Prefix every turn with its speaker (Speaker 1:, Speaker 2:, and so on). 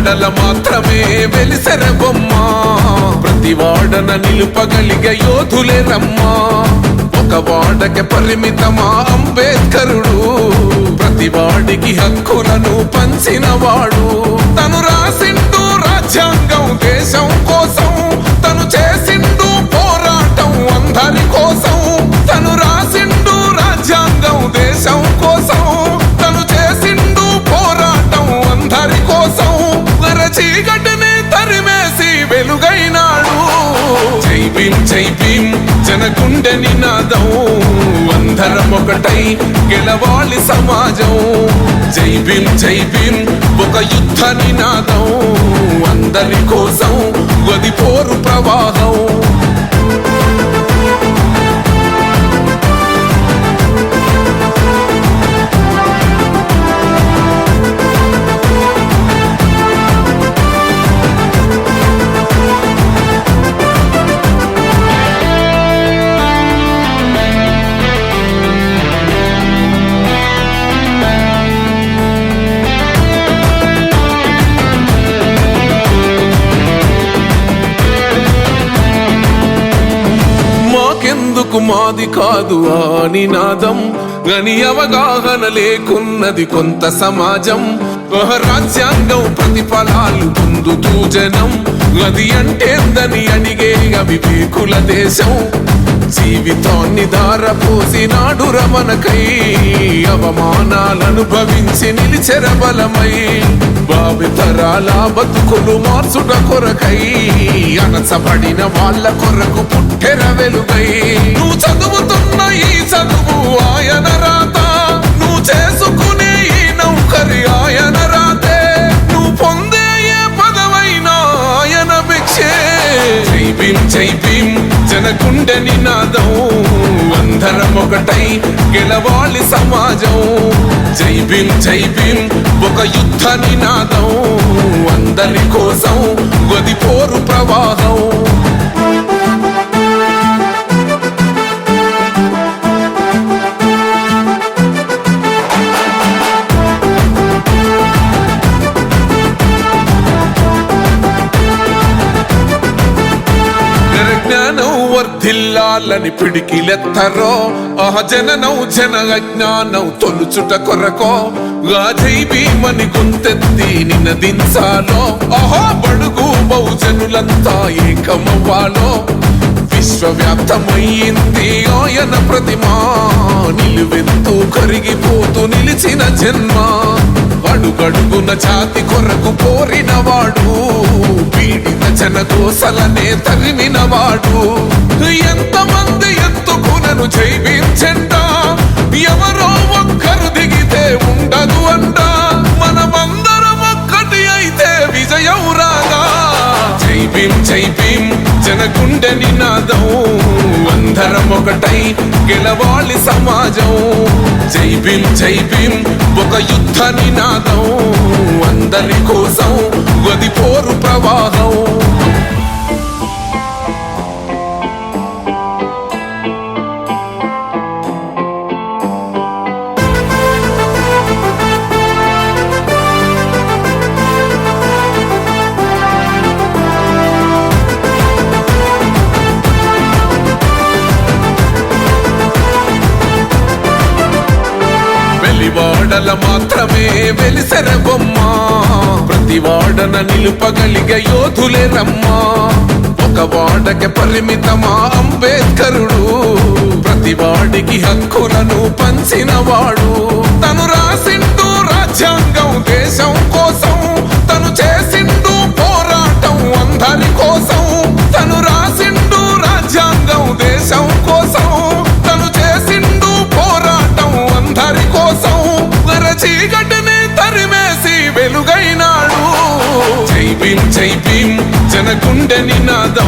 Speaker 1: వాడల మాత్రమే వెలిసెర బొమ్మ, ప్రతి వాడన నిలుపగలిగే యోధులే రమ్మా. ఒక వాడకి పరిమితమా అంబేద్కరుడు, ప్రతి వాడికి హక్కులను పంచినవాడు. తను రాసిండు రాజ్యాంగం దేశం కోసం, తను చేసిండు పోరాటం అందరి కోసం. తను రాసిండు రాజ్యాంగం దేశం కోసం, తను చేసిండు పోరాటం అందరి కోసం. చీకటిని తరిమేసి వెలుగైనాడు. జై భీమ్ జై భీమ్ జనగుండె నినాదం, అందరం ఒకటై గెలవాలి సమాజం. జై భీమ్ జై భీమ్ ఒక యుద్ధ నినాదం, అందరి కోసం గది పోరు ప్రవాహం. ఎందుకు మాది కాదు ఆ నినాదం, గని అవగాహన లేకున్నది కొంత సమాజం. రాజ్యాంగం ప్రతిఫలాలు పొందుతూ జనం, అది అంటేందని అడిగే అవివేకుల దేశం. జీవితాన్ని ధారపోసినాడు రమణకై, అవమానాలను భవించి నిలిచెర బలమై. భావితరాల బతుకులు మార్చుట కొరకై, అనసబడిన వాళ్ళ కొరకు పుట్టెర వెలుగై. నువ్వు చదువుతున్న ఈ చదువు ఆయన రాత, నువ్వు చేసుకునే ఈ నౌకరి ఆయన రాతే, నువ్వు పొందే ఏ పదవైనా ఆయన భిక్షే. జై భీమ్ జై భీమ్ జనగుండె నినాదం, అందరం ఒకటై గెలవాలి సమాజం. జై భీమ్ జై భీమ్ ఒక యుద్ధ నినాదం, అందరి కోసం గది పోరు ప్రవాహం. వర్ధిల్లాలని పిడికిలెత్తరో, జననం జన అజ్ఞానం తొలుచుట కొరకో. జై భీమని గొంతెత్తి నినదించాలో, బడుగు బహుజనులంతా ఏకమవ్వాలో. విశ్వవ్యాప్తమయ్యింది ఆయన ప్రతిమా, నిలువెత్తు కరిగిపోతూ నిలిచిన జన్మ. అడుగడుగున జాతి కొరకు పోరినవాడు, పీడిత జనకోసలనే తరిమినవాడు. ఎంతమంది ఎత్తుకునను జై భీమ్ జెండా, ఎవరో ఒక్కరు దిగితే ఉండదు అంట. మనమందరం ఒక్కటి అయితే విజయం రాగా. జై భీమ్ జై భీమ్ జనగుండె నినాదం, అందరం ఒకటై గెలవాలి సమాజం. జై భీమ్ జై భీమ్ ఒక యుద్ధ నినాదం, అందరి కోసం గది పోరు ప్రవాహం. వాడల మాత్రమే వెలిసెర బొమ్మ, ప్రతి వాడన నిలుపగలిగే యోధులే రమ్మా. ఒక వాడకి పరిమితమా అంబేద్కరుడు, ప్రతి వాడికి హక్కులను పంచినవాడు. తను రాసిండు రాజ్యాంగం దేశం కోసం, తను చేసిండు పోరాటం అందరి కోసం. తను రాసిండు రాజ్యాంగం దేశం కోసం, తను చేసిండు పోరాటం అందరి కోసం. చీకటిని తరిమేసి వెలుగైనాడు. జై భీమ్ జై భీమ్ జనగుండె నినాదం.